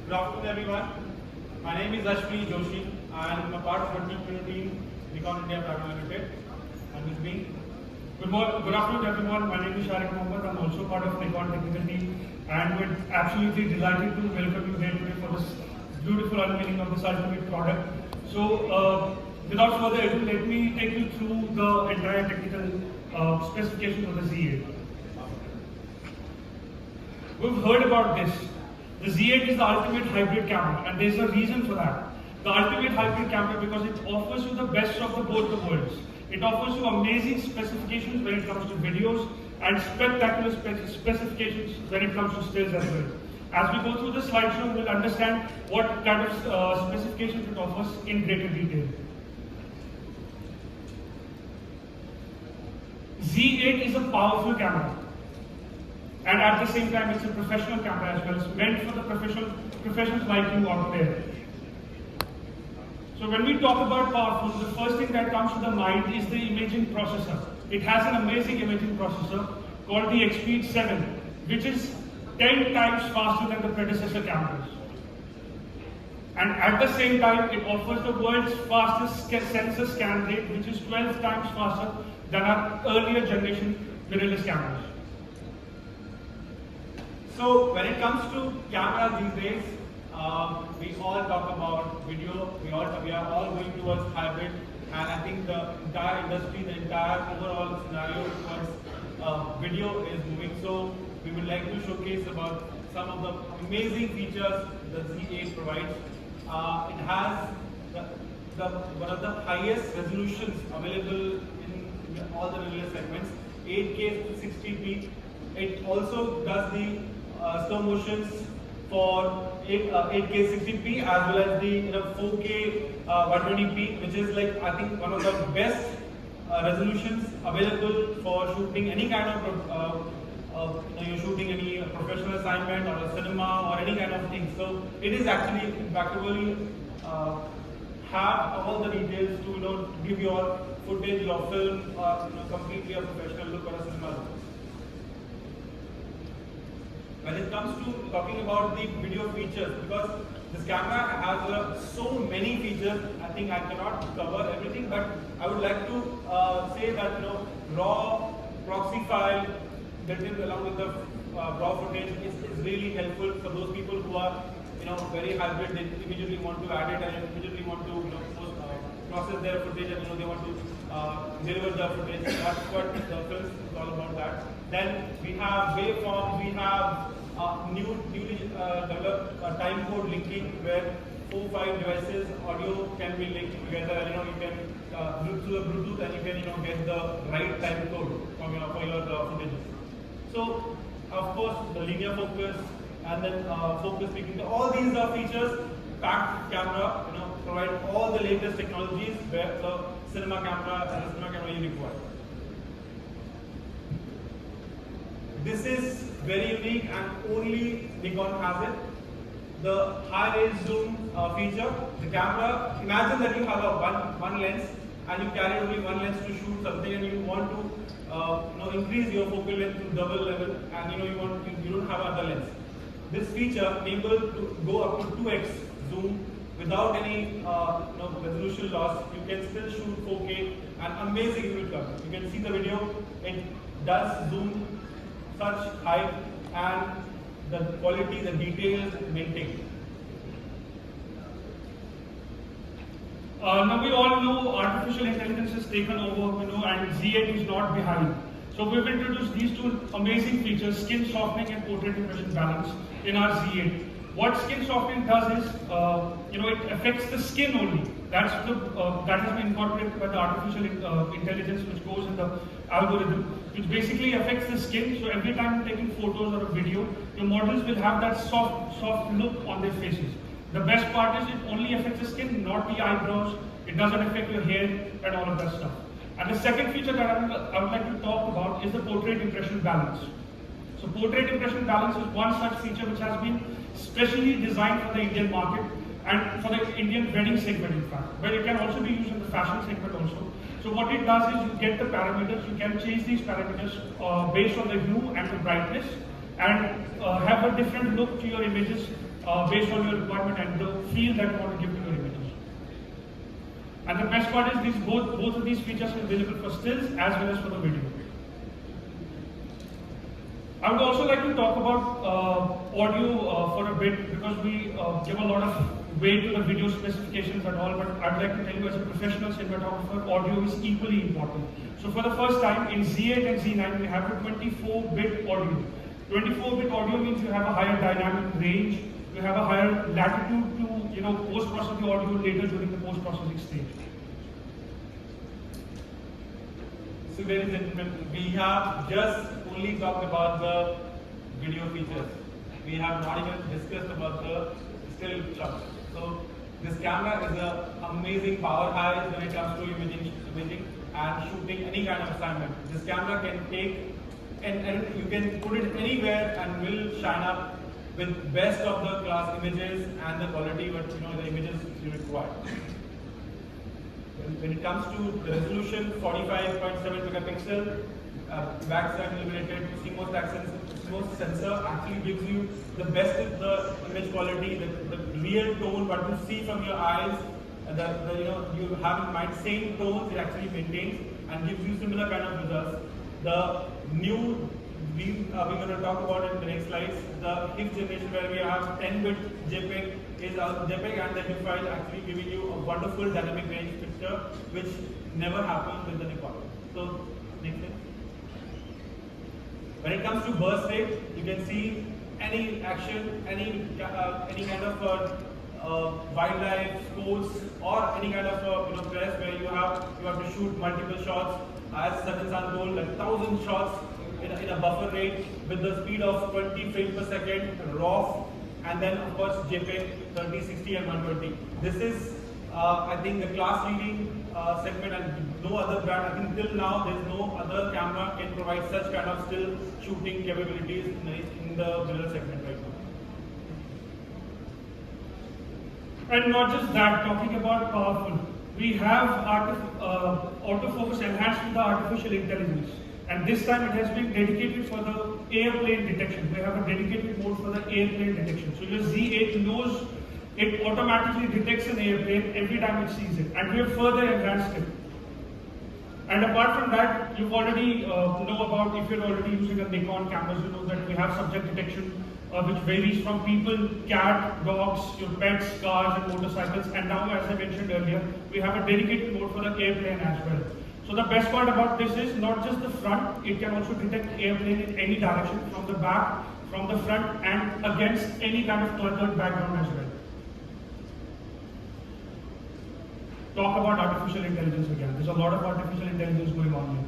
Good afternoon, everyone. My name is Ashwini Joshi. I am a part of the team Nikon India Private Limited. And with me, good afternoon, everyone. My name is Sharik Mohammed. I'm also part of Nikon technical team, and we're absolutely delighted to welcome you here today for this beautiful unveiling of this ultimate product. So, without further ado, let me take you through the entire technical specifications of the Z8. We've heard about this. The Z8 is the ultimate hybrid camera, and there's a reason for that. The ultimate hybrid camera because it offers you the best of both the worlds. It offers you amazing specifications when it comes to videos and spectacular specifications when it comes to stills as well. As we go through the slideshow, we'll understand what kind of specifications it offers in greater detail. Z8 is a powerful camera. And at the same time, it's a professional camera as well. It's meant for the professionals like you out there. So when we talk about powerful, the first thing that comes to the mind is the imaging processor. It has an amazing imaging processor called the XSpeed 7, which is 10 times faster than the predecessor cameras. And at the same time, it offers the world's fastest sensor scan rate, which is 12 times faster than our earlier generation mirrorless cameras. So when it comes to cameras these days, we all talk about video. We are all going towards hybrid, and I think the entire industry, the entire overall scenario towards video is moving. So we would like to showcase about some of the amazing features the Z8 provides. It has one of the highest resolutions available in all the mirrorless segments, 8K to 60p. It also does the slow motions for 8K 60p as well as the 4K 120p, which is like I think one of the best resolutions available for shooting any kind of you're shooting any professional assignment or a cinema or any kind of thing. So it is actually impeccably have all the details to give your footage, your film, completely a professional look or a cinema look. When it comes to talking about the video features, because this camera has so many features, I think I cannot cover everything, but I would like to say that raw proxy file built in along with the raw footage is really helpful for those people who are very hybrid. They immediately want to add it and immediately want to process their footage and they want to deliver the footage. That's what the film is all about. That. Then we have waveforms. We have newly developed time code linking where 4-5 devices audio can be linked together. And you can look through the Bluetooth and you can get the right time code for your footage. So of course the linear focus and then focus picking. All these are features packed camera. Provide all the latest technologies where the cinema camera and the cinema camera you require. This is very unique and only Nikon has it. The high range zoom feature. The camera, imagine that you have a one lens and you carry only one lens to shoot something and you want to increase your focal length to double level and you don't have other lens. This feature enables to go up to 2x zoom without any resolution loss. You can still shoot 4K and amazing image cover. You can see the video. It does zoom such high and the quality, the details maintained. Now we all know artificial intelligence has taken over, and Z8 is not behind. So we've introduced these two amazing features, skin softening and portrait impression balance in our Z8. What skin softening does is, it affects the skin only. That has been incorporated by the artificial intelligence which goes in the algorithm, which basically affects the skin. So every time you're taking photos or a video, your models will have that soft look on their faces. The best part is it only affects the skin, not the eyebrows. It doesn't affect your hair and all of that stuff. And the second feature that I would like to talk about is the portrait impression balance. So portrait impression balance is one such feature which has been specially designed for the Indian market and for the Indian wedding segment in fact, but it can also be used in the fashion segment also. So what it does is you get the parameters, you can change these parameters based on the hue and the brightness and have a different look to your images based on your requirement and the feel that you want to give to your images. And the best part is both of these features are available for stills as well as for the video. I would also like to talk about audio for a bit, because we give a lot of weight to the video specifications and all, but I'd like to tell you as a professional cinematographer, audio is equally important. So for the first time in Z8 and Z9, we have a 24-bit audio. 24-bit audio means you have a higher dynamic range, you have a higher latitude to post-process the audio later during the post-processing stage. So ladies and gentlemen, we have just only talked about the video features. We have not even discussed about the still shots. So this camera is an amazing powerhouse when it comes to imaging and shooting any kind of assignment. This camera can take and you can put it anywhere and will shine up with best of the class images and the quality, but the images you require. When it comes to the resolution, 45.7 megapixel, backside illuminated CMOS sensor actually gives you the best of the image quality, the real tone, what you see from your eyes, you have in mind same tones it actually maintains and gives you similar kind of results. The new we're going to talk about it in the next slides. The HIF generation, where we have 10-bit JPEG is JPEG and the HIF file actually giving you a wonderful dynamic range picture, which never happened with the Nikon. So next thing. When it comes to burst rate, you can see any action, any kind of wildlife, sports, or any kind of press where you have to shoot multiple shots. As Sajan told, like 1,000 shots in a buffer rate with the speed of 20 frames per second, RAW, and then of course JPEG 30, 60, and 120. This is I think the class-leading segment, and no other brand. I think till now there's no other camera can provide such kind of still shooting capabilities in the mirror segment right now. And not just that, talking about powerful, we have autofocus enhanced with the artificial intelligence. And this time it has been dedicated for the airplane detection. We have a dedicated mode for the airplane detection. So your Z8 knows it automatically detects an airplane every time it sees it. And we have further enhanced it. And apart from that, you already know about, if you're already using a Nikon cameras, you know that we have subject detection, which varies from people, cat, dogs, your pets, cars, and motorcycles. And now, as I mentioned earlier, we have a dedicated mode for the airplane as well. So the best part about this is not just the front, it can also detect airplane in any direction, from the back, from the front, and against any kind of cluttered background as well. Talk about artificial intelligence again. There's a lot of artificial intelligence going on here.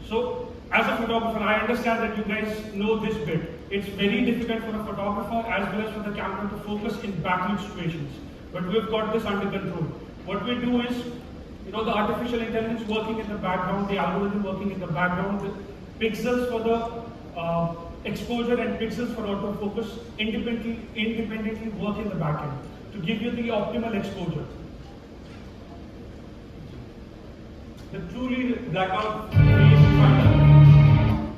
So, as a photographer, I understand that you guys know this bit. It's very difficult for a photographer as well as for the camera to focus in backlit situations. But we've got this under control. What we do is, the artificial intelligence working in the background, the algorithm working in the background, the pixels for the exposure and pixels for autofocus independently work in the backend to give you the optimal exposure. The truly blackout free viewfinder.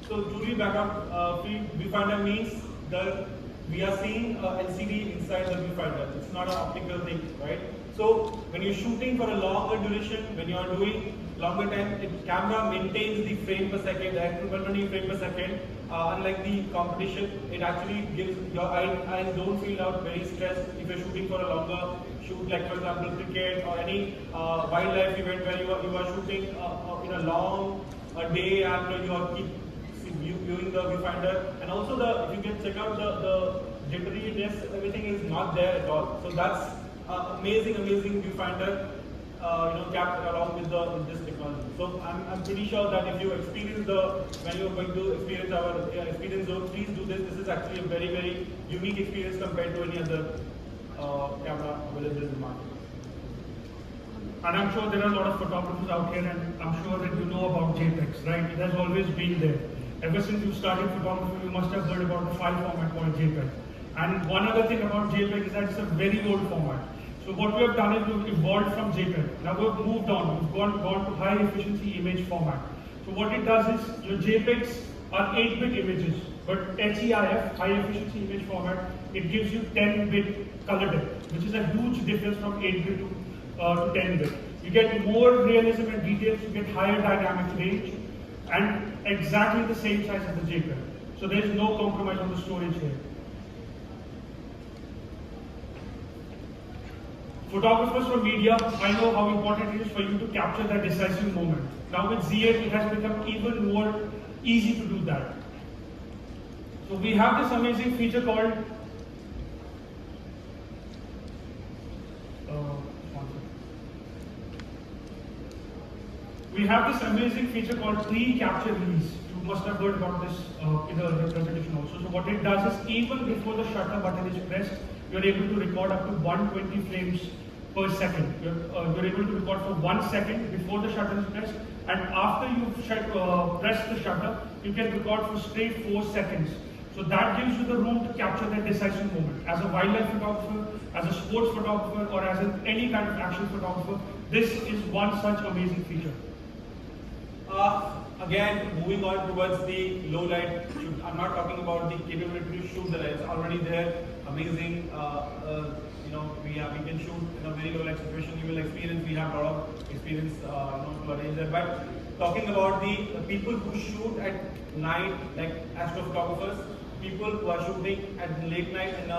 So truly blackout free viewfinder means that we are seeing LCD inside the viewfinder. It's not an optical thing, right? So when you're shooting for a longer duration, when you are doing longer time, the camera maintains the frame per second, the 120 frame per second. Unlike the competition, it actually gives your eyes don't feel out very stressed if you're shooting for a longer shoot, like for example cricket or any wildlife event where you are shooting in a long day and you are keep viewing the viewfinder. And also if you can check out the jitteriness, everything is not there at all. So that's amazing viewfinder, capped along with this technology. So I'm pretty sure that if you experience when you're going to experience our experience zone, please do this. This is actually a very, very unique experience compared to any other camera available in the market. And I'm sure there are a lot of photographers out here, and I'm sure that you know about JPEGs, right? It has always been there. Ever since you started photography, you must have heard about the file format called JPEG. And one other thing about JPEG is that it's a very old format. So what we have done is we've evolved from JPEG. Now we've moved on. We've gone to high efficiency image format. So what it does is your JPEGs are 8-bit images. But HEIF, high efficiency image format, it gives you 10-bit color depth, which is a huge difference from 8-bit to 10-bit. You get more realism and details, you get higher dynamic range, and exactly the same size as the JPEG. So there is no compromise on the storage here. Photographers for media, I know how important it is for you to capture that decisive moment. Now with Z8, it has become even more easy to do that. So we have this amazing feature called pre-capture release. You must have heard about this in the earlier presentation also. So what it does is even before the shutter button is pressed, you're able to record up to 120 frames per second. You're able to record for 1 second before the shutter is pressed, and after you've pressed the shutter, you can record for straight 4 seconds. So that gives you the room to capture that decisive moment. As a wildlife photographer, as a sports photographer, or as any kind of action photographer, this is one such amazing feature. Again, moving on towards the low light shoot. I'm not talking about the capability to shoot the light. It's already there. Amazing. We can shoot in a very low light situation. You will experience. We have a lot of experience, to arrange that. But talking about the people who shoot at night, like astrophotographers, people who are shooting at late night, and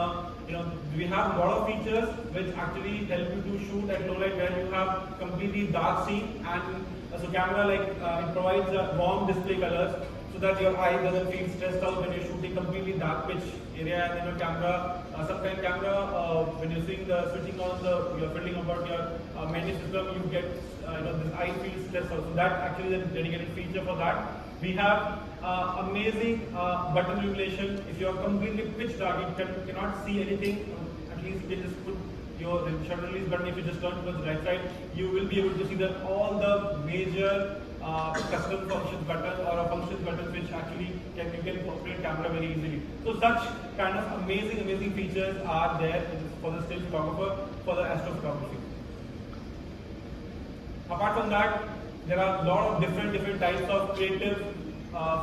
we have a lot of features which actually help you to shoot at low light, where you have completely dark scene, and so camera it provides warm display colors so that your eye doesn't feel stressed out when you're shooting completely dark pitch area, and then your camera, sometimes camera when you're switching on you're fiddling about your menu system, you get this eye feels stressed out. So that actually is a dedicated feature for that. We have amazing button illumination. If you're completely pitch dark, you cannot see anything. At least you can just put your shutter release button. If you just turn towards the right side, you will be able to see that all the major custom functions buttons or functions buttons which actually you can operate camera very easily. So such kind of amazing features are there for the still photographer, for the astrophotography. Apart from that, there are a lot of different types of creative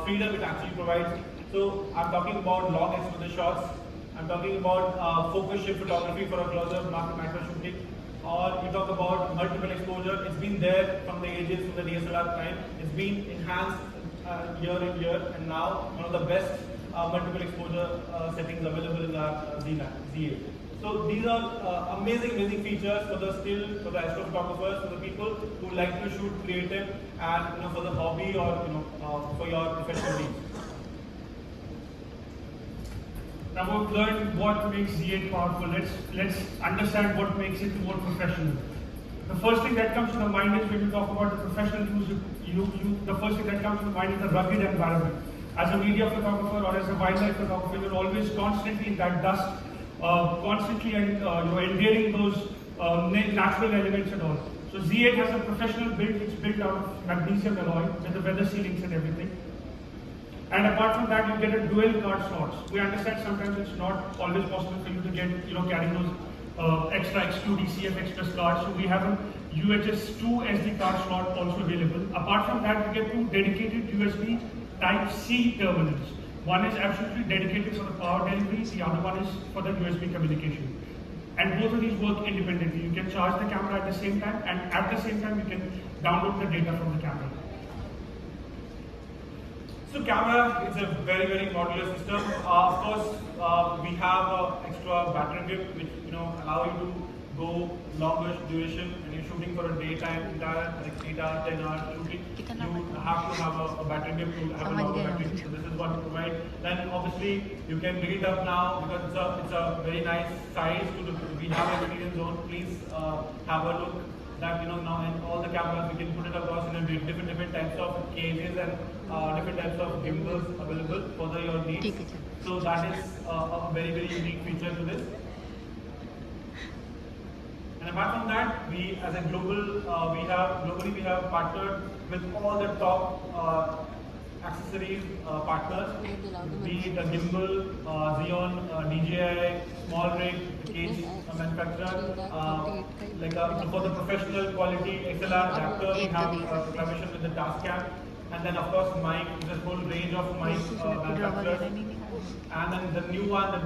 freedom it actually provides. So I'm talking about long exposure shots. I'm talking about focus shift photography for a closer macro shooting, or you talk about multiple exposure. It's been there from the ages of the DSLR time. It's been enhanced year in year, and now one of the best multiple exposure settings available in our Z8. So these are amazing features for the astrophotographers, for the people who like to shoot creative, and for the hobby, or for your professional needs. Now we've learned what makes Z8 powerful. Let's understand what makes it more professional. The first thing that comes to the mind is when you talk about the professional tools, the first thing that comes to the mind is the rugged environment. As a media photographer or as a wildlife photographer, you're always constantly in that dust, constantly enduring those natural elements and all. So Z8 has a professional build. It's built out of magnesium alloy with the weather sealings and everything. And apart from that, you get a dual card slots. We understand sometimes it's not always possible for you to get, carrying those extra X2 DCF Express cards. So we have a UHS 2 SD card slot also available. Apart from that, we get two dedicated USB Type-C terminals. One is absolutely dedicated for the power delivery, the other one is for the USB communication. And both of these work independently. You can charge the camera at the same time, and at the same time, you can download the data from the camera. So camera is a very modular system. Of course, we have extra battery grip, which allow you to go longer duration. When you're shooting for a daytime, entire 8 hours, 10 hours shooting, you have to have a battery grip to have a longer battery. So this is what we provide. Then obviously you can bring it up now because it's a very nice size. We have a experience zone. Please have a look. That now in all the cameras we can put it across in a different types of cages and different types of gimbals available for your needs. So that is a very unique feature to this. And apart from that, we as a globally we have partnered with all the top accessories partners, be it a gimbal, Xeon, DJI, small rig, cage manufacturer, for the professional quality XLR adapter, we have collaboration with the Tascam. and then of course mic, there's a whole range of mic manufacturers. And then the new one, the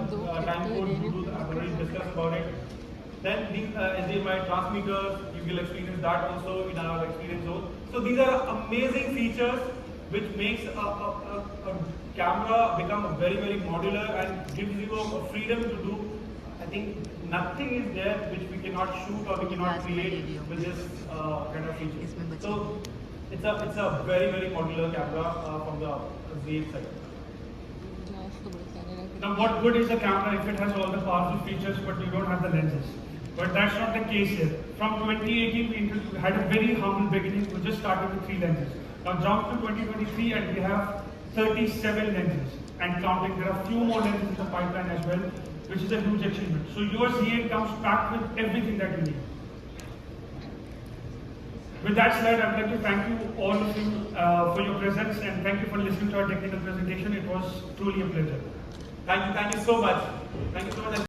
time code Bluetooth, I've already discussed about it. Then the HDMI transmitters, you will experience that also in our experience zone. So these are amazing features which makes a camera become very, very modular and gives you a freedom to do. I think nothing is there which we cannot shoot or we cannot create with this kind of feature. So it's a very, very modular camera from the Z8 side. Now what good is a camera if it has all the powerful features but you don't have the lenses? But that's not the case here. From 2018 we had a very humble beginning. We just started with 3 lenses. Now jump to 2023 and we have 37 lenses and counting. There are few more lenses in the pipeline as well, which is a huge achievement. So your Z8 comes packed with everything that you need. With that said, I would like to thank you all of you for your presence and thank you for listening to our technical presentation. It was truly a pleasure. Thank you so much. Thank you so much.